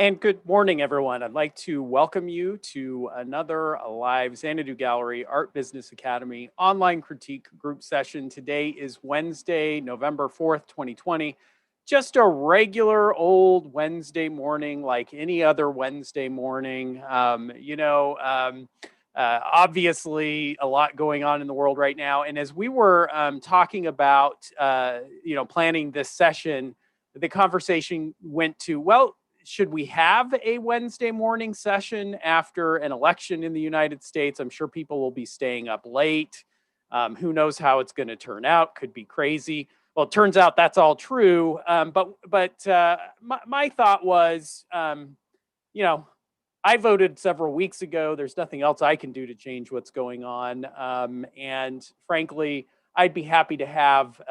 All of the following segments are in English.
And good morning, everyone. I'd like to welcome you to another live Xanadu Gallery Art Business Academy online critique group session. Today is Wednesday, November 4th, 2020. Just a regular old Wednesday morning, like any other Wednesday morning. Obviously, a lot going on in the world right now. And as we were talking about, planning this session, the conversation went to, well, should we have a Wednesday morning session after an election in the United States? I'm sure people will be staying up late. Who knows how it's going to turn out? Could be crazy. Well, it turns out that's all true. My thought was, I voted several weeks ago. There's nothing else I can do to change what's going on. And frankly, I'd be happy to have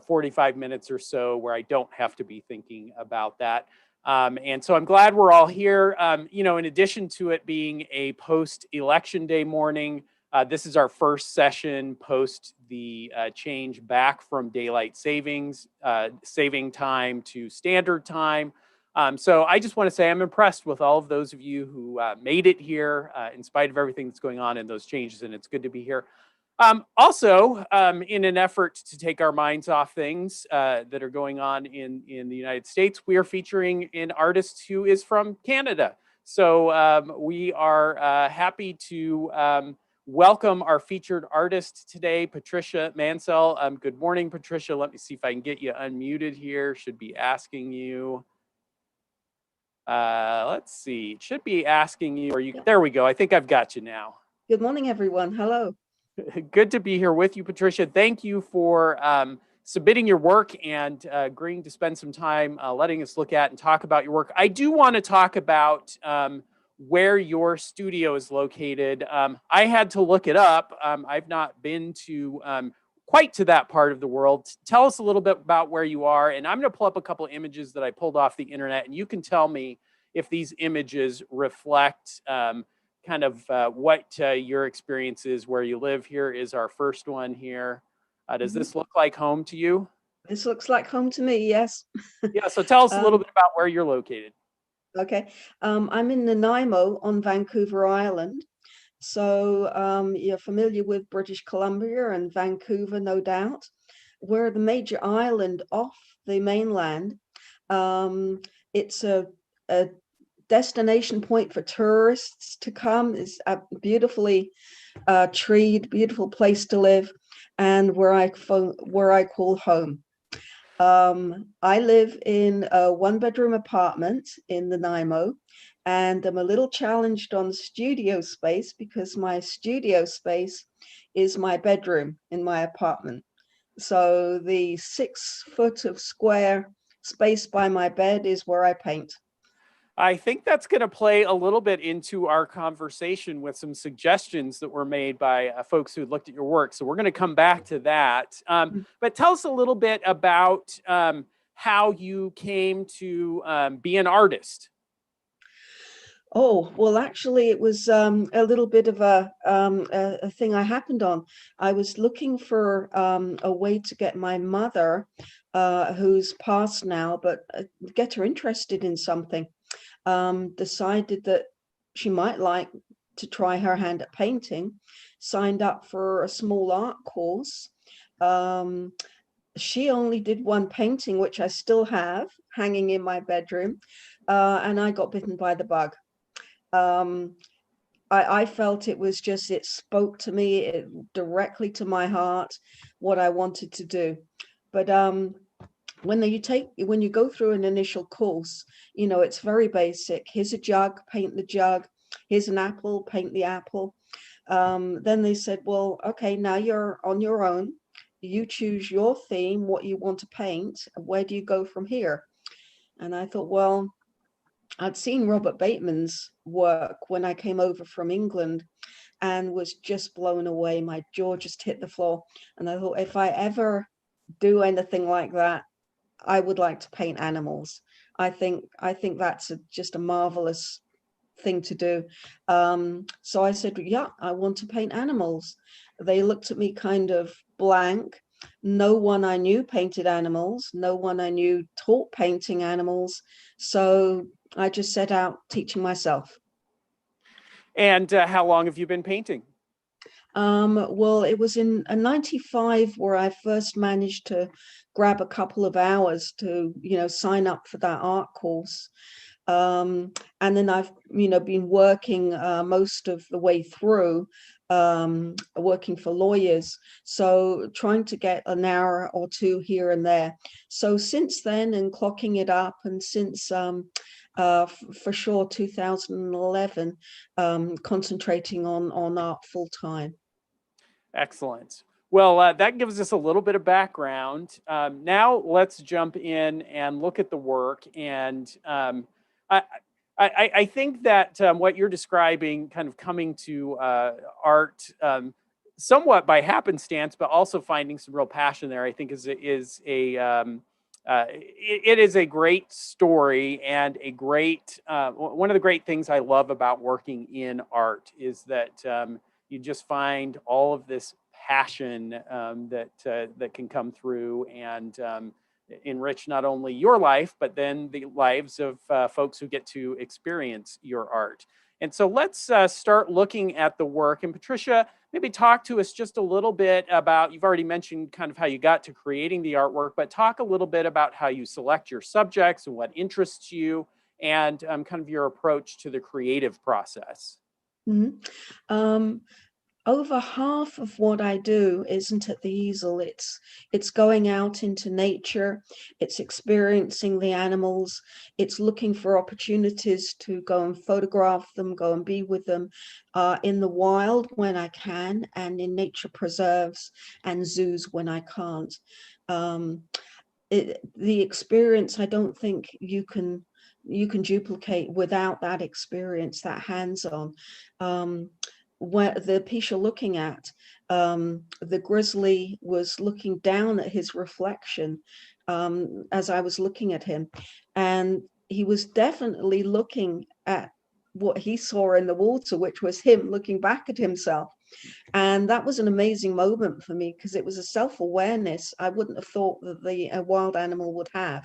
45 minutes or so where I don't have to be thinking about that. And so I'm glad we're all here. In addition to it being a post-election day morning, this is our first session post the change back from daylight saving time to standard time. So I just want to say I'm impressed with all of those of you who made it here in spite of everything that's going on and those changes, and it's good to be here. Also, in an effort to take our minds off things that are going on in the United States, we are featuring an artist who is from Canada. So we are happy to welcome our featured artist today, Patricia Mansell. Good morning, Patricia. Let me see if I can get you unmuted here. Should be asking you. Let's see. It should be asking you. There we go. I think I've got you now. Good morning, everyone. Hello. Good to be here with you, Patricia. Thank you for submitting your work and agreeing to spend some time letting us look at and talk about your work. I do want to talk about where your studio is located. I had to look it up. I've not been to quite to that part of the world. Tell us a little bit about where you are, and I'm going to pull up a couple of images that I pulled off the internet, and you can tell me if these images reflect kind of what your experience is where you live. Here is our first one here. Does this look like home to you? This looks like home to me, yes. Yeah, so tell us a little bit about where you're located. Okay, I'm in Nanaimo on Vancouver Island. So you're familiar with British Columbia and Vancouver, no doubt. We're the major island off the mainland. It's a destination point for tourists to come. It's a beautifully treed, beautiful place to live, and where I call home. I live in a one-bedroom apartment in Nanaimo, and I'm a little challenged on studio space because my studio space is my bedroom in my apartment. So the 6 foot of square space by my bed is where I paint. I think that's going to play a little bit into our conversation with some suggestions that were made by folks who looked at your work. So we're going to come back to that. But tell us a little bit about how you came to be an artist. Oh, well, actually, it was a little bit of a thing I happened on. I was looking for a way to get my mother, who's passed now, but get her interested in something. Decided that she might like to try her hand at painting, signed up for a small art course. She only did one painting, which I still have hanging in my bedroom, and I got bitten by the bug. I felt it spoke to me, directly to my heart, what I wanted to do. But when you go through an initial course, it's very basic. Here's a jug, paint the jug. Here's an apple, paint the apple. Then they said, well, okay, now you're on your own. You choose your theme, what you want to paint. Where do you go from here? And I thought, well, I'd seen Robert Bateman's work when I came over from England and was just blown away. My jaw just hit the floor. And I thought, if I ever do anything like that, I would like to paint animals. I think that's just a marvelous thing to do. So I said, yeah, I want to paint animals. They looked at me kind of blank. No one I knew painted animals. No one I knew taught painting animals. So I just set out teaching myself. And how long have you been painting? Well, it was in '95 where I first managed to grab a couple of hours to, sign up for that art course. And then I've, been working most of the way through, working for lawyers. So trying to get an hour or two here and there. So since then, and clocking it up, and since for sure 2011, concentrating on art full time. Excellent. Well, that gives us a little bit of background. Now let's jump in and look at the work. And I, I think that what you're describing, kind of coming to art somewhat by happenstance, but also finding some real passion there, I think is a it is a great story, and a great one of the great things I love about working in art is that you just find all of this passion that can come through and enrich not only your life, but then the lives of folks who get to experience your art. And so let's start looking at the work. And Patricia, maybe talk to us just a little bit about, you've already mentioned kind of how you got to creating the artwork, but talk a little bit about how you select your subjects and what interests you, and kind of your approach to the creative process. Mhm. Um, Over half of what I do isn't at the easel. It's going out into nature, it's experiencing the animals, it's looking for opportunities to go and photograph them, go and be with them in the wild when I can, and in nature preserves and zoos when I can't. Um, the experience, I don't think you can duplicate without that experience, that hands-on. Where the piece you're looking at, the grizzly was looking down at his reflection as I was looking at him, and he was definitely looking at what he saw in the water, which was him looking back at himself. And that was an amazing moment for me because it was a self-awareness I wouldn't have thought that a wild animal would have.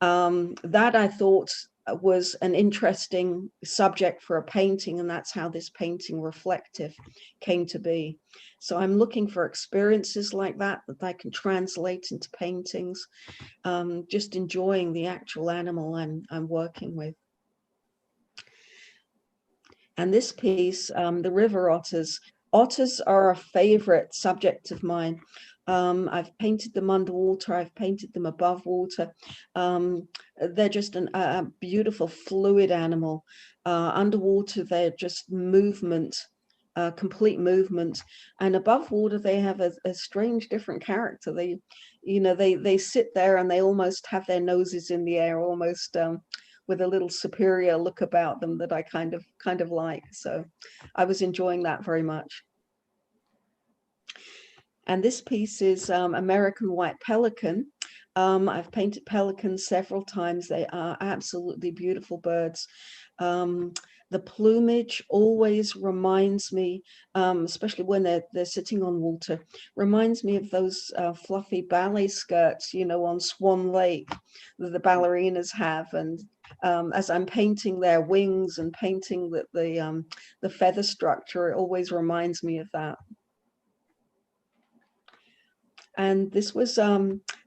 That I thought was an interesting subject for a painting, and that's how this painting Reflective came to be. So I'm looking for experiences like that I can translate into paintings, just enjoying the actual animal I'm working with. And this piece, the river otters. Otters are a favorite subject of mine. I've painted them underwater, I've painted them above water. They're just a beautiful fluid animal. Underwater, they're just movement, complete movement. And above water, they have a strange, different character. They sit there and they almost have their noses in the air, almost with a little superior look about them that I kind of like. So I was enjoying that very much. And this piece is American white pelican. I've painted pelicans several times. They are absolutely beautiful birds. The plumage always reminds me, especially when they're sitting on water, reminds me of those fluffy ballet skirts, on Swan Lake that the ballerinas have. And as I'm painting their wings and painting the feather structure, it always reminds me of that. And this was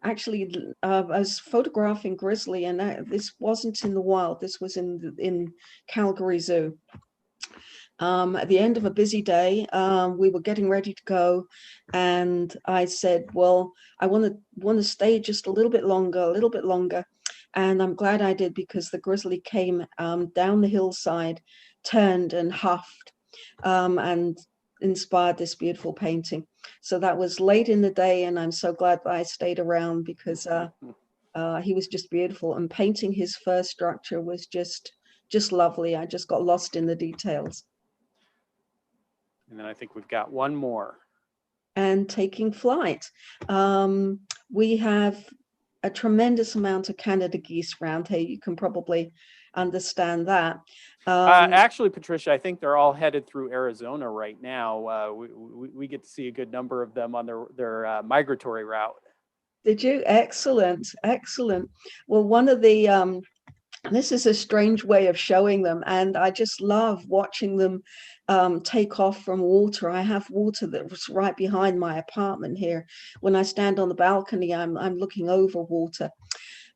actually I was photographing grizzly, and this wasn't in the wild. This was in Calgary Zoo. At the end of a busy day, we were getting ready to go, and I said, "Well, I want to stay just a little bit longer, a little bit longer." And I'm glad I did, because the grizzly came down the hillside, turned and huffed, and inspired this beautiful painting. So that was late in the day, and I'm so glad that I stayed around, because he was just beautiful. And painting his fur structure was just lovely. I just got lost in the details. And then I think we've got one more. And taking flight. We have a tremendous amount of Canada geese around here. You can probably understand that. Actually, Patricia, I think they're all headed through Arizona right now. We get to see a good number of them on their migratory route. Did you? Excellent, excellent. Well, one of the This is a strange way of showing them, and I just love watching them take off from water. I have water that was right behind my apartment here. When I stand on the balcony, I'm looking over water,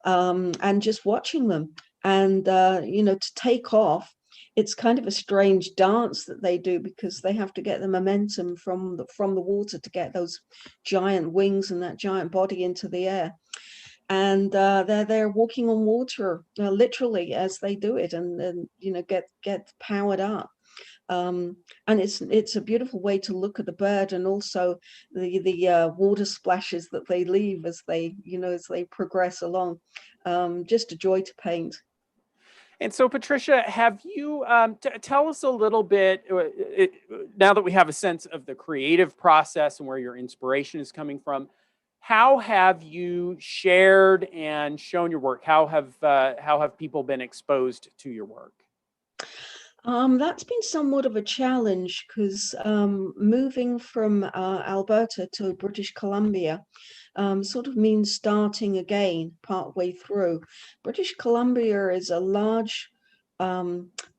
and just watching them. And to take off, it's kind of a strange dance that they do, because they have to get the momentum from the water to get those giant wings and that giant body into the air. And they're walking on water, literally, as they do it, and get powered up. And it's a beautiful way to look at the bird, and also the water splashes that they leave as they progress along. Just a joy to paint. And so, Patricia, have you tell us a little bit, now that we have a sense of the creative process and where your inspiration is coming from, how have you shared and shown your work? How have people been exposed to your work? That's been somewhat of a challenge, because moving from Alberta to British Columbia sort of means starting again partway through. British Columbia is a large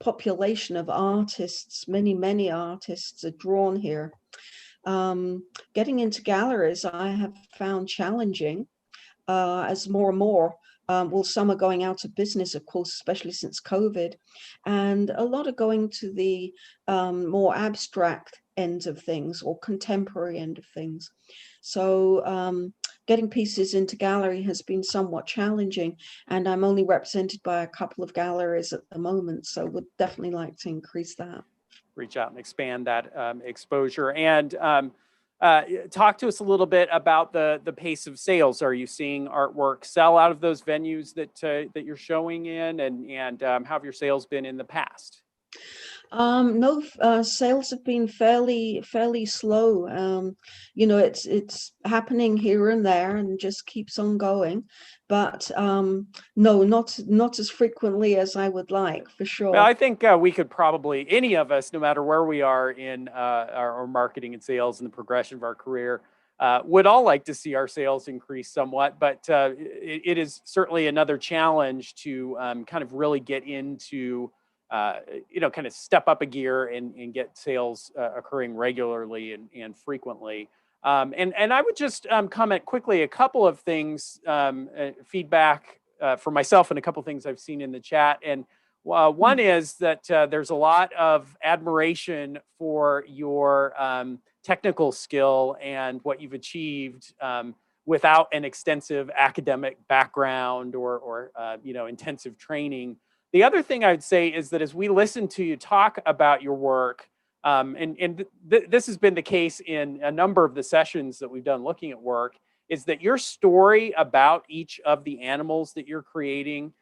population of artists. Many artists are drawn here. Getting into galleries, I have found challenging, as more and more. Well, some are going out of business, of course, especially since COVID, and a lot are going to the more abstract end of things, or contemporary end of things. So getting pieces into gallery has been somewhat challenging, and I'm only represented by a couple of galleries at the moment, so would definitely like to increase that. Reach out and expand that exposure. And talk to us a little bit about the pace of sales. Are you seeing artwork sell out of those venues that you're showing in, and how have your sales been in the past? No, sales have been fairly slow. It's happening here and there, and just keeps on going. But no, not as frequently as I would like, for Well, sure. I think we could probably, any of us, no matter where we are in our marketing and sales and the progression of our career, would all like to see our sales increase somewhat. But it is certainly another challenge to kind of really get into, kind of step up a gear and get sales occurring regularly and frequently. And I would just comment quickly a couple of things, feedback for myself, and a couple of things I've seen in the chat. And one is that there's a lot of admiration for your technical skill and what you've achieved without an extensive academic background or intensive training. The other thing I'd say is that as we listen to you talk about your work, this has been the case in a number of the sessions that we've done looking at work, is that your story about each of the animals that you're creating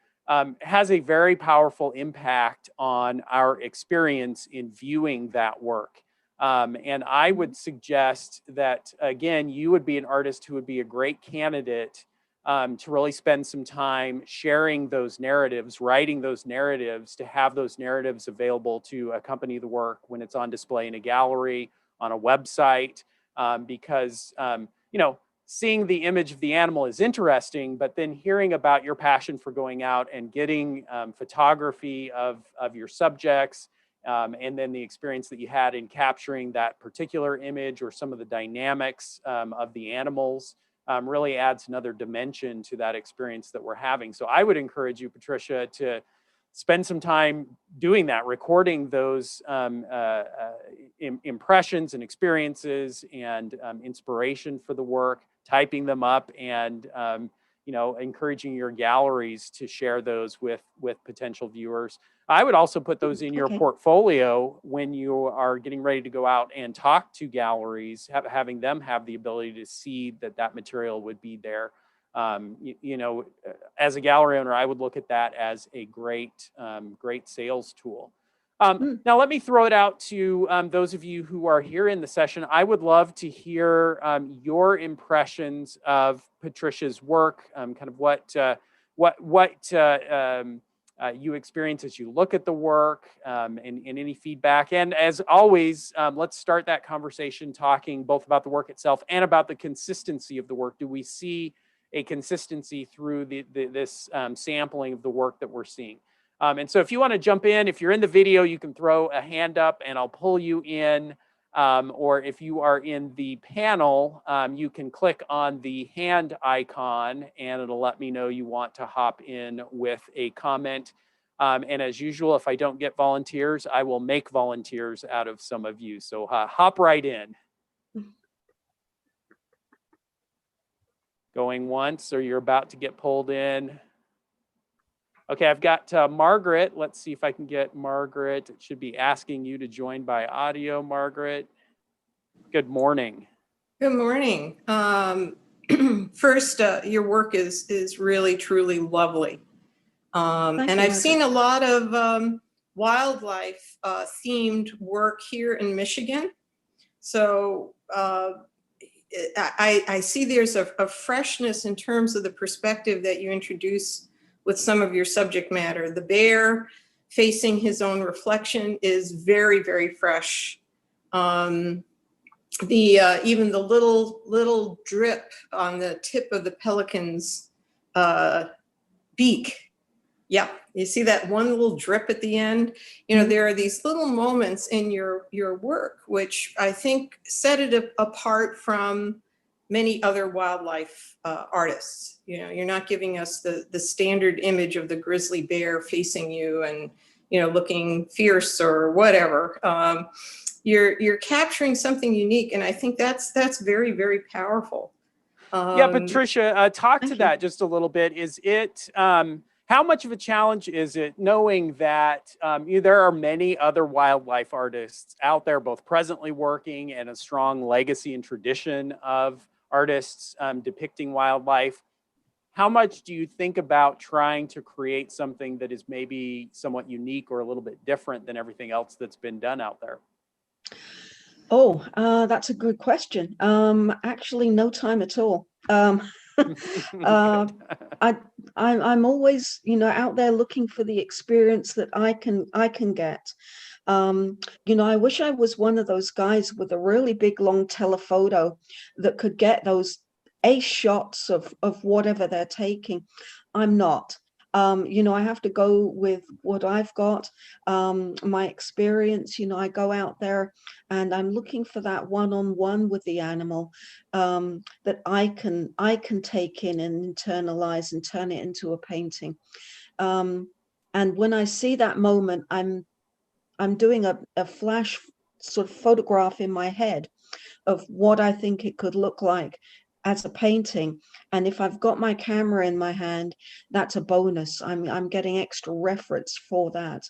has a very powerful impact on our experience in viewing that work. And I would suggest that, again, you would be an artist who would be a great candidate to really spend some time sharing those narratives, writing those narratives, to have those narratives available to accompany the work when it's on display in a gallery, on a website, because, seeing the image of the animal is interesting, but then hearing about your passion for going out and getting photography of your subjects, and then the experience that you had in capturing that particular image or some of the dynamics of the animals, really adds another dimension to that experience that we're having. So I would encourage you, Patricia, to spend some time doing that, recording those impressions and experiences and inspiration for the work, typing them up, and encouraging your galleries to share those with potential viewers. I would also put those in your Okay. portfolio when you are getting ready to go out and talk to galleries, having them have the ability to see that material would be there. As a gallery owner, I would look at that as a great sales tool. Mm. Now, let me throw it out to those of you who are here in the session. I would love to hear your impressions of Patricia's work, kind of what you experience as you look at the work, and any feedback. And as always, let's start that conversation talking both about the work itself and about the consistency of the work. Do we see a consistency through this sampling of the work that we're seeing. And so if you want to jump in, if you're in the video, you can throw a hand up and I'll pull you in. Or if you are in the panel, you can click on the hand icon and it'll let me know you want to hop in with a comment. And as usual, if I don't get volunteers, I will make volunteers out of some of you. So hop right in. Going once, or you're about to get pulled in. Okay, I've got Margaret. Let's see if I can get Margaret. It should be asking you to join by audio, Margaret. Good morning. Good morning. First, your work is really, truly lovely. And I've seen a lot of wildlife themed work here in Michigan. So I see there's a freshness in terms of the perspective that you introduce with some of your subject matter. The bear facing his own reflection is very, very fresh. Even the little drip on the tip of the pelican's beak. Yeah, you see that one little drip at the end? You know, there are these little moments in your work which I think set it apart from many other wildlife artists. You know, you're not giving us the standard image of the grizzly bear facing you and, you know, looking fierce or whatever. You're capturing something unique, and I think that's very, very powerful. Yeah, Patricia, talk to that just a little bit. Is it how much of a challenge is it knowing that there are many other wildlife artists out there, both presently working and a strong legacy and tradition of artists depicting wildlife? How much do you think about trying to create something that is maybe somewhat unique or a little bit different than everything else that's been done out there? Oh, that's a good question. Actually, no time at all. I'm always, you know, out there looking for the experience that I can get. You know, I wish I was one of those guys with a really big long telephoto that could get those ace shots of whatever they're taking. I'm not. You know, I have to go with what I've got, my experience. You know, I go out there and I'm looking for that one-on-one with the animal that I can take in and internalize and turn it into a painting. And when I see that moment, I'm doing a flash sort of photograph in my head of what I think it could look like as a painting. And if I've got my camera in my hand, that's a bonus. I'm getting extra reference for that.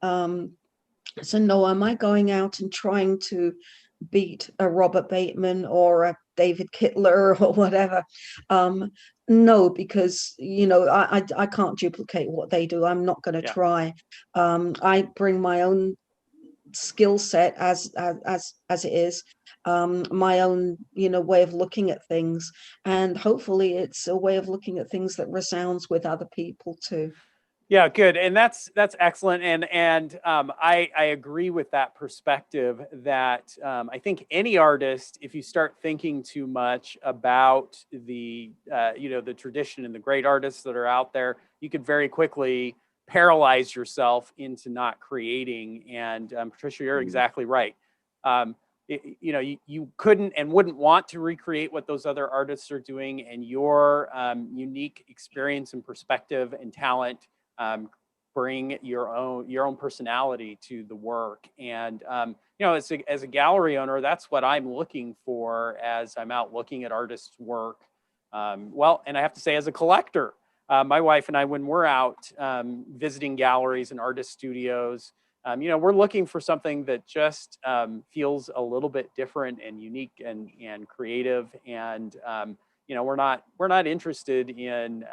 So no, am I going out and trying to beat a Robert Bateman or a David Kittler or whatever? No, because, you know, I can't duplicate what they do. I'm not going to try. I bring my own skill set as it is, my own, you know, way of looking at things, and hopefully it's a way of looking at things that resounds with other people too. Yeah, good. And that's excellent. And I agree with that perspective that I think any artist, if you start thinking too much about the, you know, the tradition and the great artists that are out there, you could very quickly paralyze yourself into not creating. And Patricia, you're exactly right. You know, you couldn't and wouldn't want to recreate what those other artists are doing, and your unique experience and perspective and talent bring your own personality to the work. And you know, as a gallery owner, that's what I'm looking for as I'm out looking at artists' work. Well, and I have to say, as a collector, my wife and I, when we're out visiting galleries and artist studios, you know, we're looking for something that just feels a little bit different and unique and creative. And you know, we're not interested in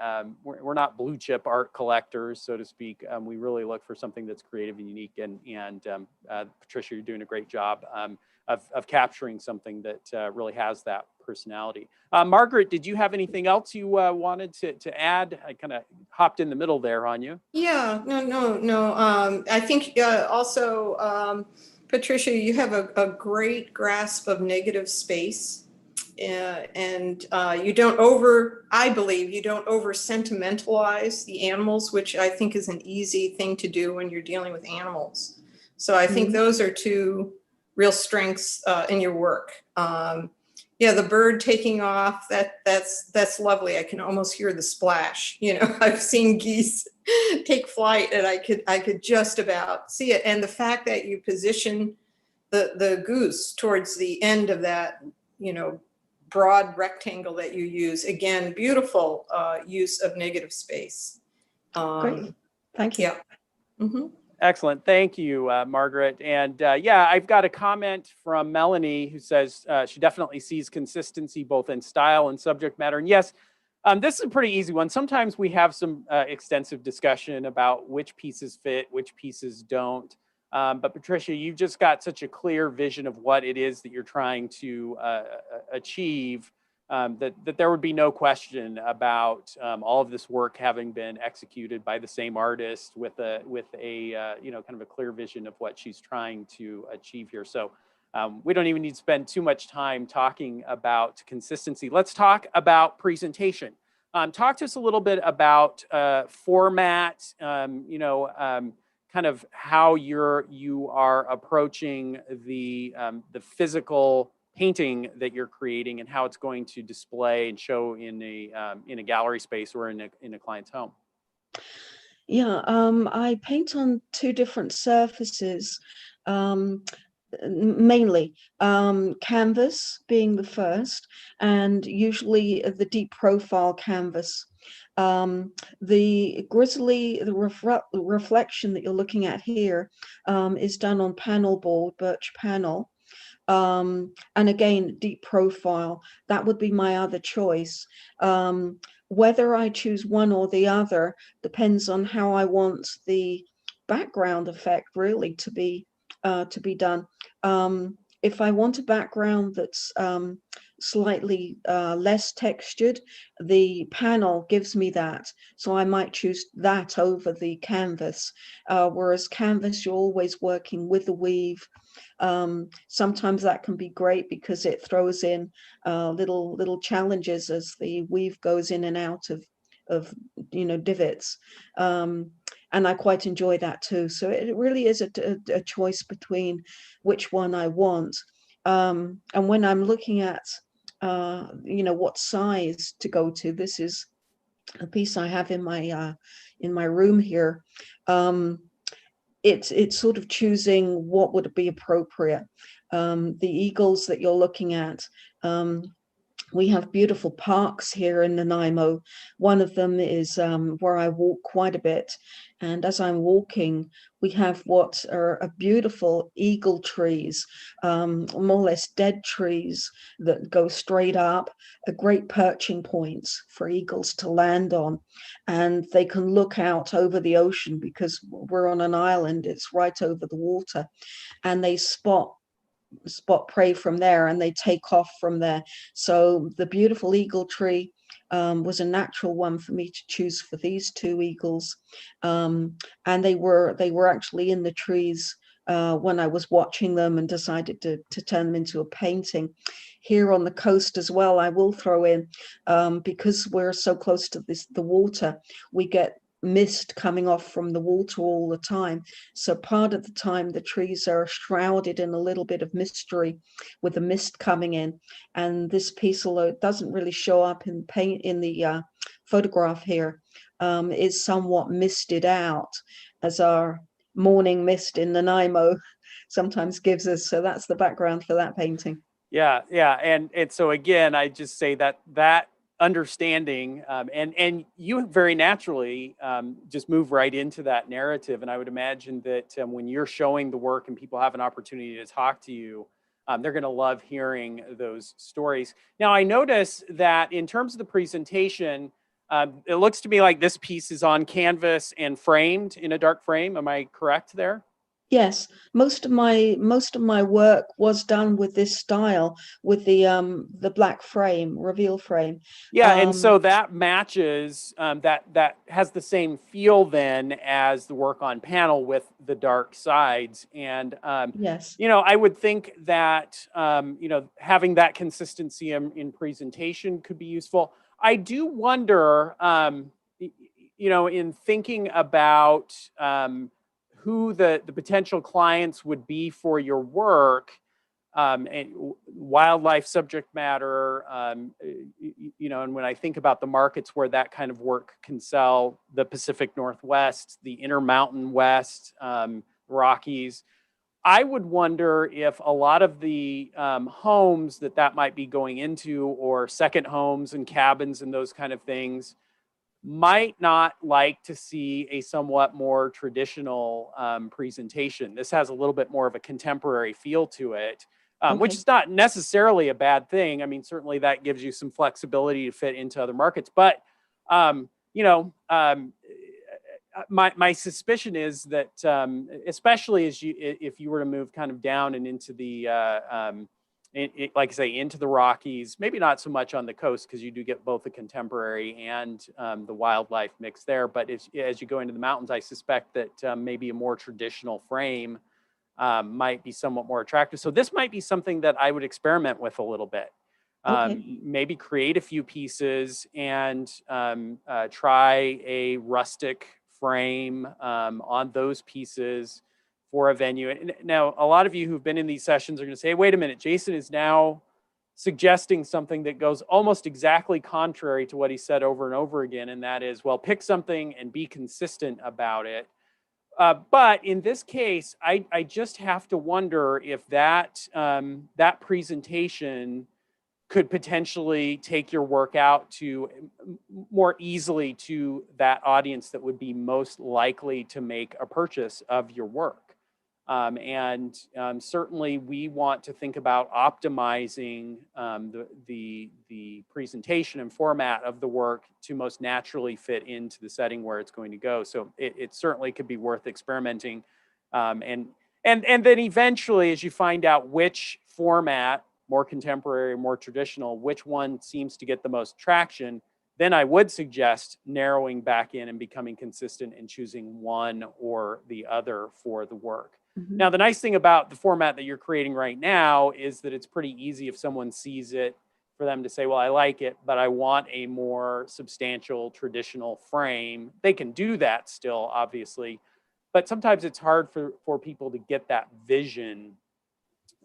we're not blue chip art collectors, so to speak. We really look for something that's creative and unique. And Patricia, you're doing a great job of capturing something that really has that personality. Margaret, did you have anything else you wanted to add? I kind of hopped in the middle there on you. Yeah, no. I think also, Patricia, you have a great grasp of negative space. and I believe you don't over sentimentalize the animals, which I think is an easy thing to do when you're dealing with animals. So I think those are two real strengths in your work. Yeah, the bird taking off, that's lovely. I can almost hear the splash. You know, I've seen geese take flight and I could just about see it. And the fact that you position the goose towards the end of that, you know, broad rectangle that you use, again, beautiful use of negative space. Great. Thank you. Yeah. Mm-hmm. Excellent. Thank you, Margaret. And yeah, I've got a comment from Melanie who says she definitely sees consistency both in style and subject matter. And yes, this is a pretty easy one. Sometimes we have some extensive discussion about which pieces fit, which pieces don't. But Patricia, you've just got such a clear vision of what it is that you're trying to achieve. That there would be no question about all of this work having been executed by the same artist with a you know, kind of a clear vision of what she's trying to achieve here. So we don't even need to spend too much time talking about consistency. Let's talk about presentation. Talk to us a little bit about format. You know, kind of how you are approaching the physical painting that you're creating and how it's going to display and show in a gallery space or in a client's home. Yeah, I paint on two different surfaces, mainly canvas being the first, and usually the deep profile canvas. The reflection that you're looking at here is done on panel board, birch panel. And again, deep profile, that would be my other choice. Whether I choose one or the other depends on how I want the background effect really to be done. If I want a background that's slightly less textured, the panel gives me that, so I might choose that over the canvas. Whereas canvas, you're always working with the weave. Sometimes that can be great because it throws in little challenges as the weave goes in and out of you know, divots. And I quite enjoy that too. So it really is a choice between which one I want. And when I'm looking at you know, what size to go to, this is a piece I have in my room here. It's sort of choosing what would be appropriate. The eagles that you're looking at, we have beautiful parks here in Nanaimo. One of them is where I walk quite a bit. And as I'm walking, we have what are a beautiful eagle trees, more or less dead trees that go straight up, a great perching points for eagles to land on. And they can look out over the ocean because we're on an island, it's right over the water. And they spot prey from there and they take off from there. So the beautiful eagle tree was a natural one for me to choose for these two eagles. And they were actually in the trees when I was watching them and decided to turn them into a painting. Here on the coast as well, I will throw in, because we're so close to the water, we get mist coming off from the water all the time. So part of the time the trees are shrouded in a little bit of mystery with the mist coming in. And this piece, although it doesn't really show up in paint in the photograph here, is somewhat misted out, as our morning mist in Nanaimo sometimes gives us. So that's the background for that painting. Yeah, yeah, and so again, I just say that understanding, and you very naturally just move right into that narrative. And I would imagine that when you're showing the work and people have an opportunity to talk to you, they're going to love hearing those stories. Now, I notice that in terms of the presentation, it looks to me like this piece is on canvas and framed in a dark frame. Am I correct there? Yes, most of my work was done with this style, with the black frame, reveal frame. Yeah, and Um, so that matches, that has the same feel then as the work on panel with the dark sides. And yes. I would think that having that consistency in presentation could be useful. I do wonder, in thinking about who the potential clients would be for your work, and wildlife subject matter, and when I think about the markets where that kind of work can sell, the Pacific Northwest, the Intermountain West, Rockies, I would wonder if a lot of the homes that might be going into, or second homes and cabins and those kind of things, might not like to see a somewhat more traditional presentation. This has a little bit more of a contemporary feel to it, which Okay. is not necessarily a bad thing. I mean, certainly that gives you some flexibility to fit into other markets. But, um, you know, um, my suspicion is that, especially if you were to move kind of down and into the like I say, into the Rockies, maybe not so much on the coast because you do get both the contemporary and the wildlife mix there. But as you go into the mountains, I suspect that maybe a more traditional frame might be somewhat more attractive. So this might be something that I would experiment with a little bit. Okay. Maybe create a few pieces and try a rustic frame on those pieces for a venue. And now, a lot of you who've been in these sessions are going to say, wait a minute, Jason is now suggesting something that goes almost exactly contrary to what he said over and over again. And that is, well, pick something and be consistent about it. But in this case, I just have to wonder if that presentation could potentially take your work out to more easily to that audience that would be most likely to make a purchase of your work. And certainly we want to think about optimizing the presentation and format of the work to most naturally fit into the setting where it's going to go. So it certainly could be worth experimenting. And then eventually, as you find out which format, more contemporary, more traditional, which one seems to get the most traction, then I would suggest narrowing back in and becoming consistent and choosing one or the other for the work. Mhm. Now, the nice thing about the format that you're creating right now is that it's pretty easy if someone sees it for them to say, well, I like it, but I want a more substantial traditional frame. They can do that still, obviously, but sometimes it's hard for people to get that vision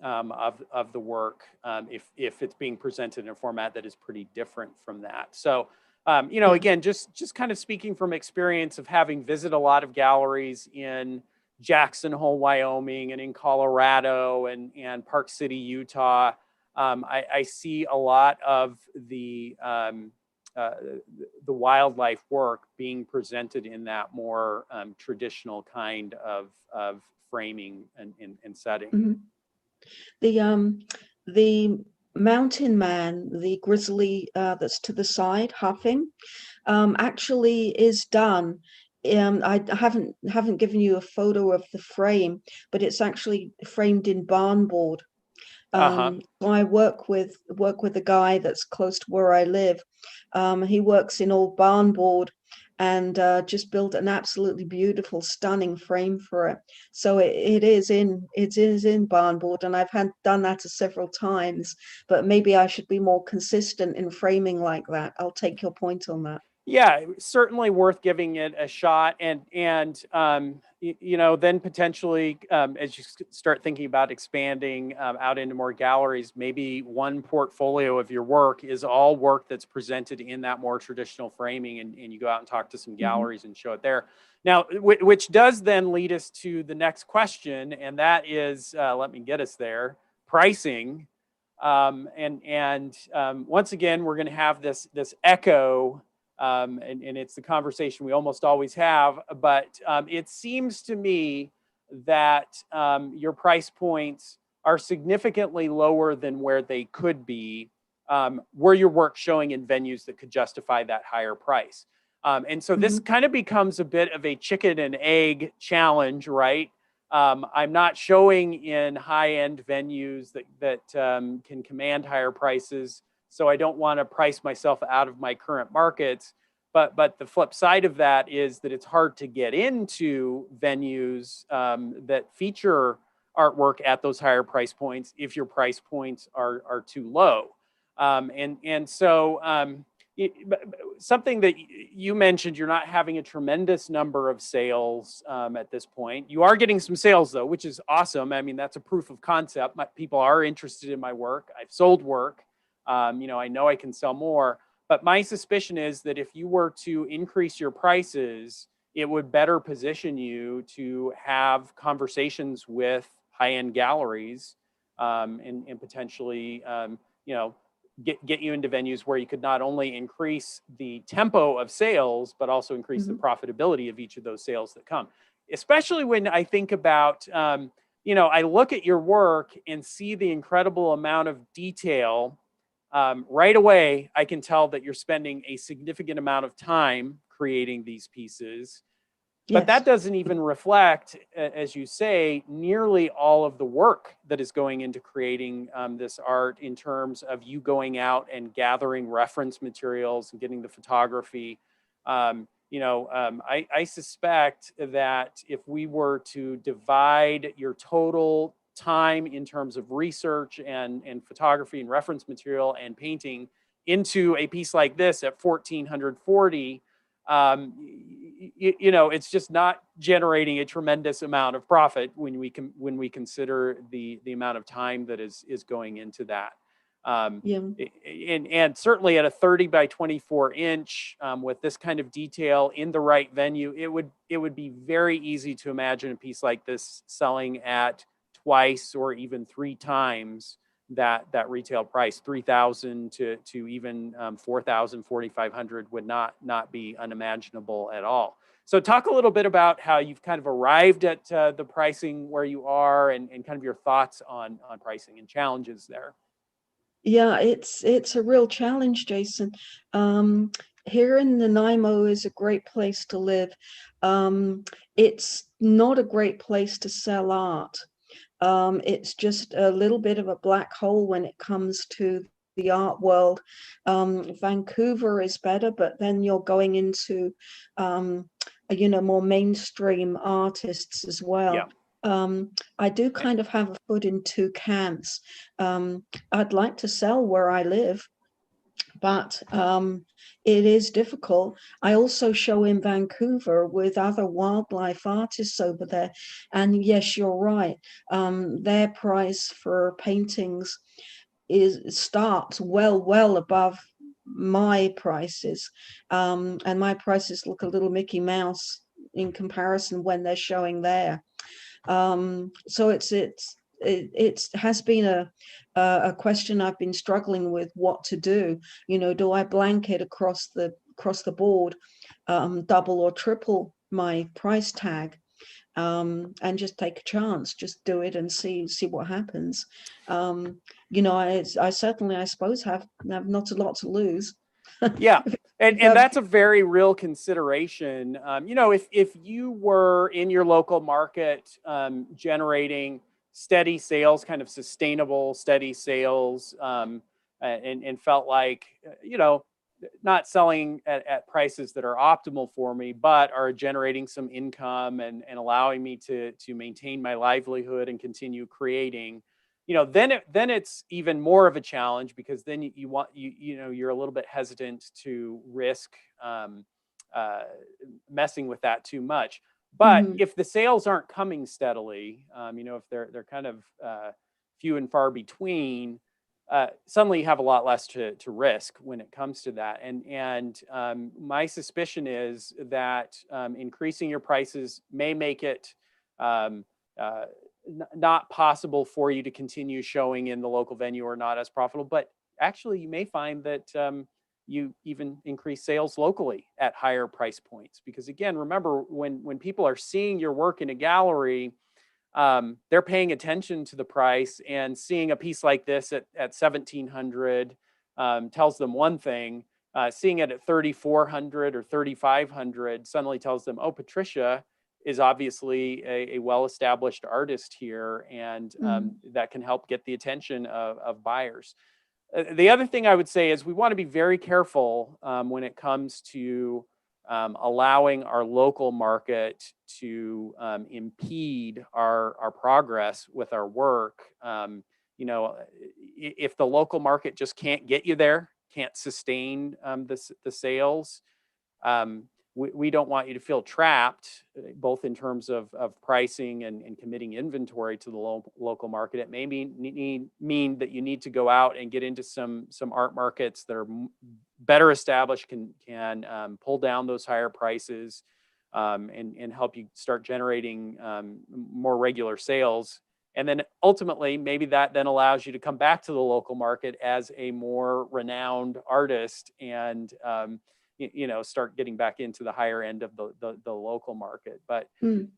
of the work if it's being presented in a format that is pretty different from that. So, Yeah. again, just kind of speaking from experience of having visited a lot of galleries in Jackson Hole, Wyoming, and in Colorado and Park City, Utah. I see a lot of uh, the wildlife work being presented in that more traditional kind of framing and setting. Mhm. The mountain man, the grizzly that's to the side, huffing, actually is done. I haven't given you a photo of the frame, but it's actually framed in barn board. Uh-huh. So I work with a guy that's close to where I live. He works in old barn board and just built an absolutely beautiful, stunning frame for it. So it is in barn board, and I've had done that several times. But maybe I should be more consistent in framing like that. I'll take your point on that. Yeah, certainly worth giving it a shot, and then potentially as you start thinking about expanding out into more galleries, maybe one portfolio of your work is all work that's presented in that more traditional framing, and you go out and talk to some Hmm. galleries and show it there. Now, which does then lead us to the next question, and that is, let me get us there, pricing. Once again, we're going to have this echo, and it's the conversation we almost always have. But it seems to me that your price points are significantly lower than where they could be were your work showing in venues that could justify that higher price. And so this Hmm. kind of becomes a bit of a chicken and egg challenge, right? I'm not showing in high-end venues that can command higher prices, so I don't want to price myself out of my current markets. But the flip side of that is that it's hard to get into venues that feature artwork at those higher price points if your price points are too low. Something that you mentioned, you're not having a tremendous number of sales at this point. You are getting some sales though, which is awesome. I mean, that's a proof of concept. People are interested in my work. I've sold work. I know I can sell more. But my suspicion is that if you were to increase your prices, it would better position you to have conversations with high-end galleries and potentially, get you into venues where you could not only increase the tempo of sales, but also increase the profitability of each of those sales that come. Especially when I think about, I look at your work and see the incredible amount of detail. Right away, I can tell that you're spending a significant amount of time creating these pieces. But Yes. that doesn't even reflect, as you say, nearly all of the work that is going into creating this art in terms of you going out and gathering reference materials and getting the photography. I suspect that if we were to divide your total time in terms of research and photography and reference material and painting into a piece like this at 1440, it's just not generating a tremendous amount of profit when we consider the amount of time that is going into that. Yeah. And certainly at a 30 by 24 inch with this kind of detail in the right venue, it would be very easy to imagine a piece like this selling at twice or even three times that retail price. 3,000 to even 4,000, 4,500 would not be unimaginable at all. So talk a little bit about how you've kind of arrived at the pricing where you are and kind of your thoughts on pricing and challenges there. Yeah, it's a real challenge, Jason. Here in Nanaimo is a great place to live. It's not a great place to sell art. It's just a little bit of a black hole when it comes to the art world. Vancouver is better, but then you're going into more mainstream artists as well. Yeah. I do kind of have a foot in two camps. I'd like to sell where I live, but it is difficult. I also show in Vancouver with other wildlife artists over there. And yes, you're right. Their price for paintings starts well above my prices. And my prices look a little Mickey Mouse in comparison when they're showing there. So it has been a question I've been struggling with what to do. Do I blanket across the board, double or triple my price tag, and just take a chance, just do it and see what happens. I certainly, I suppose, have not a lot to lose. Yeah. And that's a very real consideration. If you were in your local market generating steady sales, kind of sustainable, steady sales, and felt like, not selling at prices that are optimal for me, but are generating some income and allowing me to maintain my livelihood and continue creating, then it's even more of a challenge, because then you're a little bit hesitant to risk messing with that too much. But if the sales aren't coming steadily, if they're kind of few and far between, suddenly you have a lot less to risk when it comes to that. And my suspicion is that increasing your prices may make it not possible for you to continue showing in the local venue, or not as profitable. But actually, you may find that you even increase sales locally at higher price points. Because again, remember, when people are seeing your work in a gallery, they're paying attention to the price, and seeing a piece like this at 1,700 tells them one thing. Seeing it at 3,400 or 3,500 suddenly tells them, oh, Patricia is obviously a well-established artist here, and that can help get the attention of buyers. The other thing I would say is we want to be very careful when it comes to allowing our local market to impede our progress with our work. You know, if the local market just can't get you there, can't sustain the sales, we don't want you to feel trapped, both in terms of pricing and committing inventory to the local market. It may mean that you need to go out and get into some art markets that are better established, can pull down those higher prices, and help you start generating more regular sales. And then ultimately, maybe that then allows you to come back to the local market as a more renowned artist, and you know, start getting back into the higher end of the local market. But And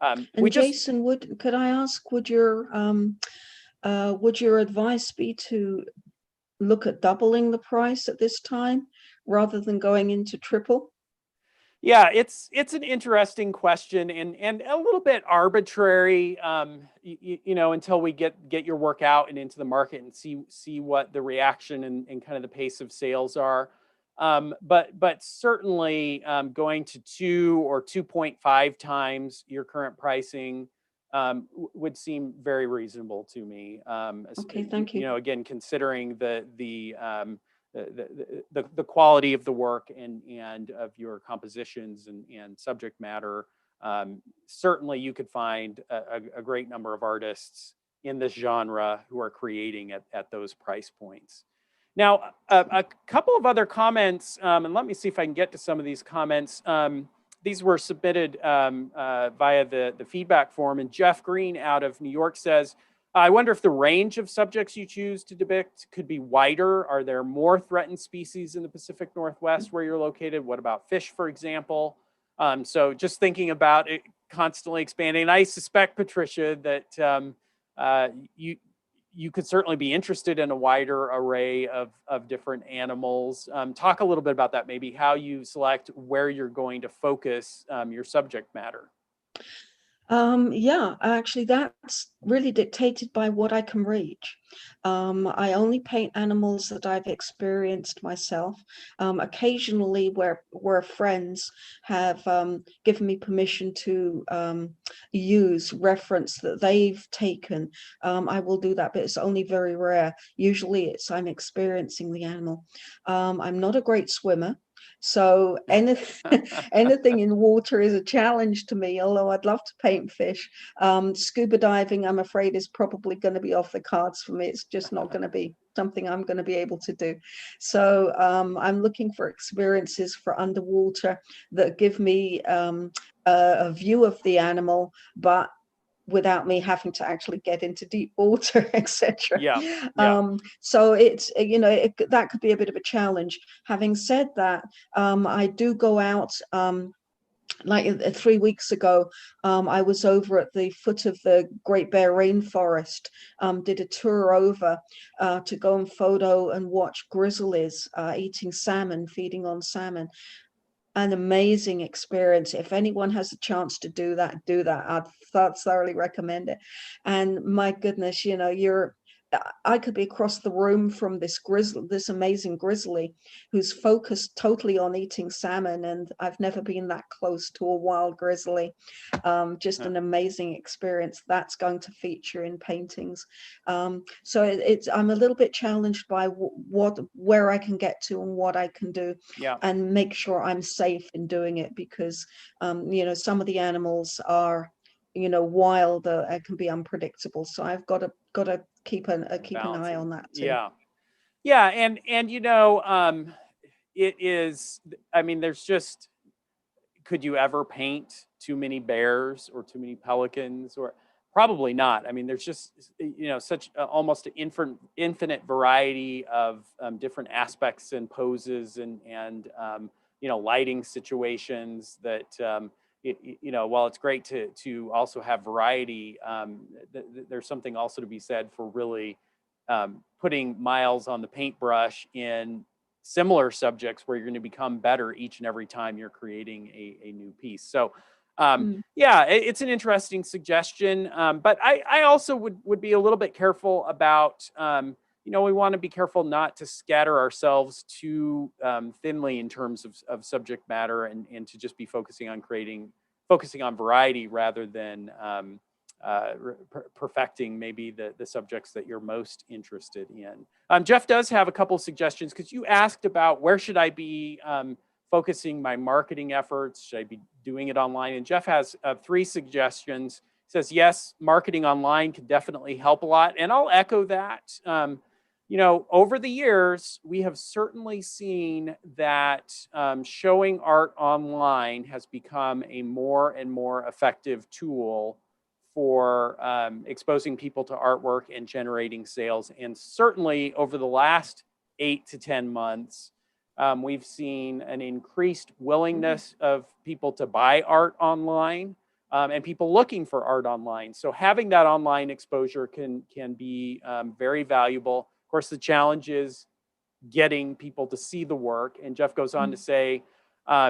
Jason, could I ask, would your advice be to look at doubling the price at this time rather than going into triple? Yeah, it's an interesting question, and a little bit arbitrary, you know, until we get your work out and into the market and see what the reaction and kind of the pace of sales are. But certainly going to 2 or 2.5 times your current pricing would seem very reasonable to me. Okay, thank you. You know, again, considering the quality of the work and of your compositions and subject matter, certainly you could find a great number of artists in this genre who are creating at those price points. Now, a couple of other comments, and let me see if I can get to some of these comments. These were submitted via the feedback form, and Jeff Green out of New York says, I wonder if the range of subjects you choose to depict could be wider. Are there more threatened species in the Pacific Northwest where you're located? What about fish, for example? So just thinking about it constantly expanding. And I suspect, Patricia, that you could certainly be interested in a wider array of different animals. Talk a little bit about that, maybe how you select where you're going to focus your subject matter. Yeah, actually, that's really dictated by what I can reach. I only paint animals that I've experienced myself. Occasionally, where friends have given me permission to use reference that they've taken, I will do that, but it's only very rare. Usually, I'm experiencing the animal. I'm not a great swimmer. So anything in water is a challenge to me, although I'd love to paint fish. Scuba diving, I'm afraid, is probably going to be off the cards for me. It's just not going to be something I'm going to be able to do. So I'm looking for experiences for underwater that give me a view of the animal, but without me having to actually get into deep water, etc. So it's, you know, that could be a bit of a challenge. Having said that, I do go out, like 3 weeks ago, I was over at the foot of the Great Bear Rainforest, did a tour over to go and photo and watch grizzlies eating salmon, feeding on salmon. An amazing experience. If anyone has a chance to do that, I'd thoroughly recommend it. And my goodness, you know, I could be across the room from this amazing grizzly who's focused totally on eating salmon, and I've never been that close to a wild grizzly. Just an amazing experience that's going to feature in paintings. So I'm a little bit challenged by where I can get to and what I can do, and make sure I'm safe in doing it, because you know, some of the animals are, you know, wild, can be unpredictable. So I've got to keep an eye on that too. And you know, it is, I mean, there's just, could you ever paint too many bears or too many pelicans? Or probably not. I mean, there's just, you know, such almost an infinite variety of different aspects and poses and you know, lighting situations that you know, while it's great to also have variety, there's something also to be said for really putting miles on the paintbrush in similar subjects where you're going to become better each and every time you're creating a new piece. So Yeah, it's an interesting suggestion, but I also would be a little bit careful about, we want to be careful not to scatter ourselves too thinly in terms of subject matter, and to just be focusing on variety rather than perfecting maybe the subjects that you're most interested in. Jeff does have a couple suggestions, because you asked about where should I be focusing my marketing efforts? Should I be doing it online? And Jeff has 3 suggestions. He says, yes, marketing online can definitely help a lot. And I'll echo that. Over the years, we have certainly seen that showing art online has become a more and more effective tool for exposing people to artwork and generating sales. And certainly over the last 8 to 10 months, we've seen an increased willingness of people to buy art online, and people looking for art online. So having that online exposure can be very valuable. Of course, the challenge is getting people to see the work. And Jeff goes on to say,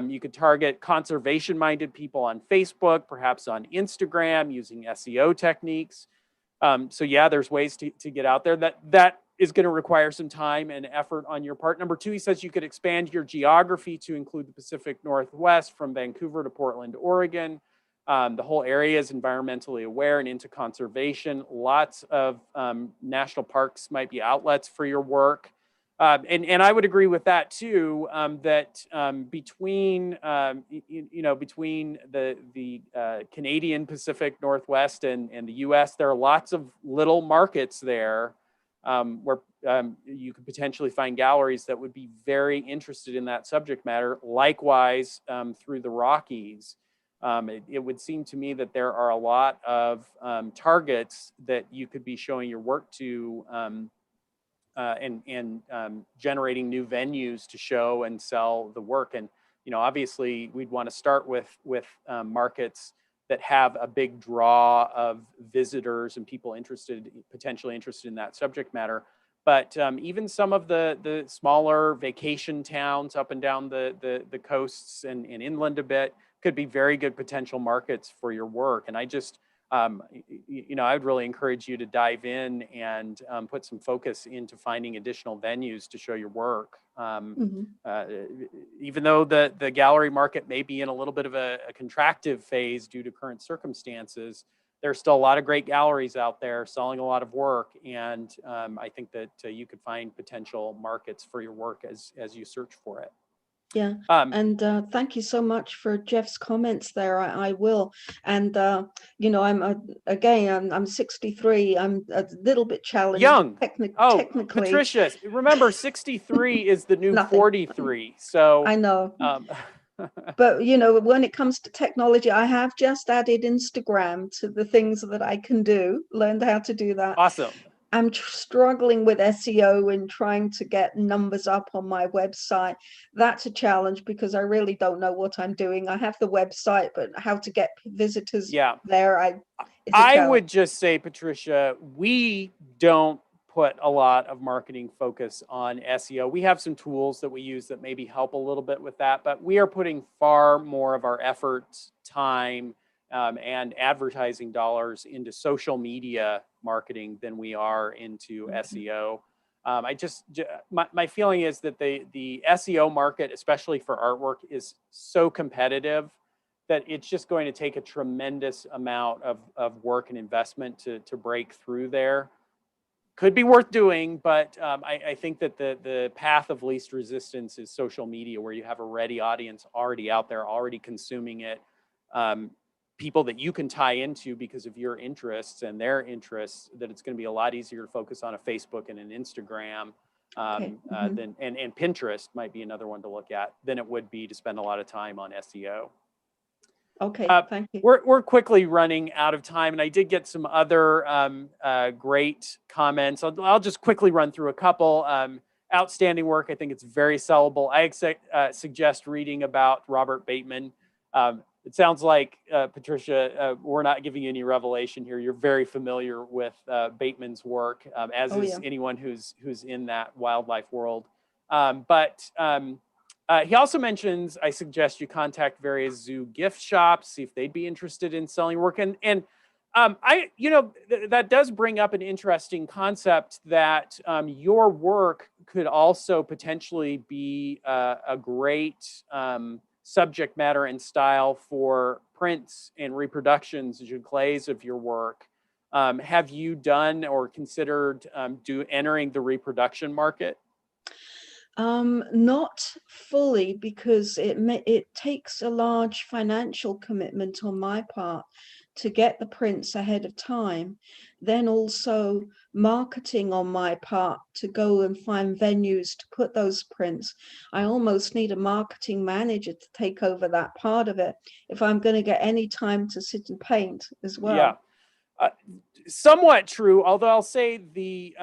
you could target conservation-minded people on Facebook, perhaps on Instagram, using SEO techniques. So yeah, there's ways to get out there. That is going to require some time and effort on your part. Number 2, he says you could expand your geography to include the Pacific Northwest, from Vancouver to Portland, Oregon. The whole area is environmentally aware and into conservation. Lots of national parks might be outlets for your work. And I would agree with that too. That between the Canadian Pacific Northwest and the U.S., there are lots of little markets there where you could potentially find galleries that would be very interested in that subject matter. Likewise, through the Rockies, it would seem to me that there are a lot of targets that you could be showing your work to. And generating new venues to show and sell the work. And obviously we'd want to start with markets that have a big draw of visitors and people potentially interested in that subject matter. But even some of the smaller vacation towns up and down the coasts and inland a bit could be very good potential markets for your work. And I just I'd really encourage you to dive in and put some focus into finding additional venues to show your work. Even though the gallery market may be in a little bit of a contractive phase due to current circumstances, there's still a lot of great galleries out there selling a lot of work. And I think that you could find potential markets for your work as you search for it. Yeah, and thank you so much for Jeff's comments there. I will, and I'm 63. I'm a little bit challenged. Young. Technically, Patricia, remember 63 is the new Nothing. 43. So I know. But when it comes to technology, I have just added Instagram to the things that I can do. Learned how to do that. Awesome. I'm struggling with SEO and trying to get numbers up on my website. That's a challenge because I really don't know what I'm doing. I have the website, but how to get visitors there, I would just say, Patricia, we don't put a lot of marketing focus on SEO. We have some tools that we use that maybe help a little bit with that, but we are putting far more of our efforts, time, and advertising dollars into social media marketing than we are into SEO. My feeling is that the SEO market, especially for artwork, is so competitive that it's just going to take a tremendous amount of work and investment to break through there. Could be worth doing, but I think that the path of least resistance is social media, where you have a ready audience already out there, already consuming it. People that you can tie into because of your interests and their interests, that it's going to be a lot easier to focus on a Facebook and an Instagram than and Pinterest might be another one to look at than it would be to spend a lot of time on SEO. Okay, thank you. We're quickly running out of time, and I did get some other great comments. I'll just quickly run through a couple. Outstanding work. I think it's very sellable. I suggest reading about Robert Bateman. It sounds like, Patricia, we're not giving you any revelation here. You're very familiar with Bateman's work, as is anyone who's in that wildlife world. But He also mentions, I suggest you contact various zoo gift shops, see if they'd be interested in selling your work. That does bring up an interesting concept that your work could also potentially be a great subject matter and style for prints and reproductions, giclées of your work. Have you done or considered entering the reproduction market? Not fully, because it takes a large financial commitment on my part to get the prints ahead of time. Then also marketing on my part to go and find venues to put those prints. I almost need a marketing manager to take over that part of it if I'm going to get any time to sit and paint as well. Yeah. Somewhat true, although I'll say the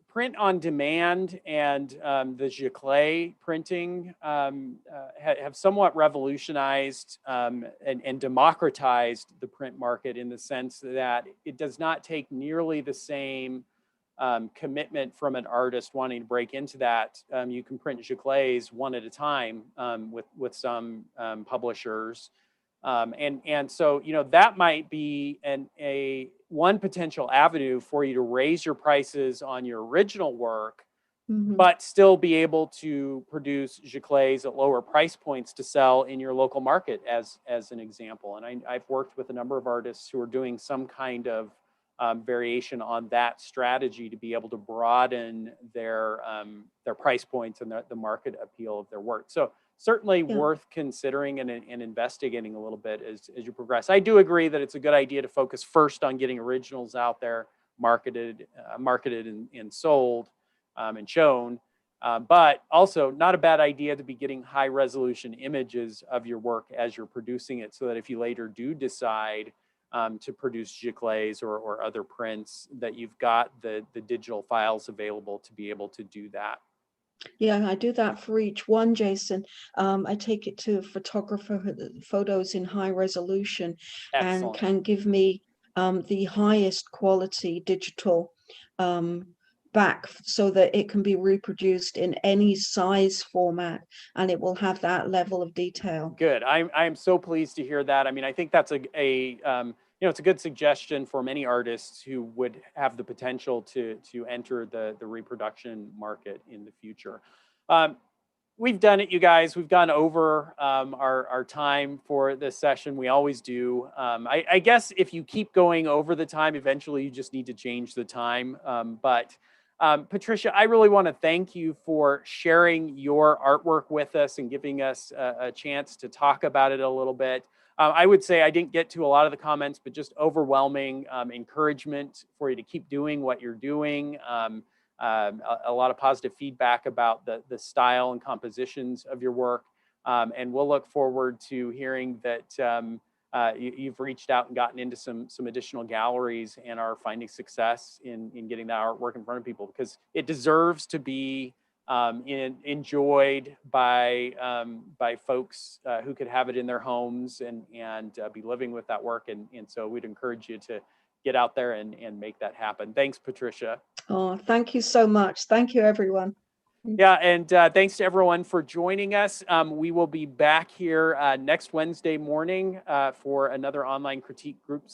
print on demand and the giclée printing have somewhat revolutionized and democratized the print market, in the sense that it does not take nearly the same commitment from an artist wanting to break into that. You can print giclées one at a time with some publishers. And so, that might be one potential avenue for you to raise your prices on your original work, but still be able to produce giclées at lower price points to sell in your local market, as an example. And I've worked with a number of artists who are doing some kind of variation on that strategy to be able to broaden their price points and the market appeal of their work. So certainly worth considering and investigating a little bit as you progress. I do agree that it's a good idea to focus first on getting originals out there, marketed and sold and shown. But also not a bad idea to be getting high resolution images of your work as you're producing it, so that if you later do decide to produce giclées or other prints, that you've got the digital files available to be able to do that. Yeah, I do that for each one, Jason. I take it to a photographer, photos in high resolution, and Excellent. can give me the highest quality digital back, so that it can be reproduced in any size format, and it will have that level of detail. Good. I'm so pleased to hear that. I mean, I think that's it's a good suggestion for many artists who would have the potential to enter the reproduction market in the future. We've done it, you guys. We've gone over our time for this session. We always do. I guess if you keep going over the time, eventually you just need to change the time. But Patricia, I really want to thank you for sharing your artwork with us and giving us a chance to talk about it a little bit. I would say I didn't get to a lot of the comments, but just overwhelming encouragement for you to keep doing what you're doing. A lot of positive feedback about the style and compositions of your work. And we'll look forward to hearing that you've reached out and gotten into some additional galleries and are finding success in getting that artwork in front of people, because it deserves to be enjoyed by folks who could have it in their homes and be living with that work. And so we'd encourage you to get out there and make that happen. Thanks, Patricia. Oh, thank you so much. Thank you, everyone. Yeah, and thanks to everyone for joining us. We will be back here next Wednesday morning for another online critique group session.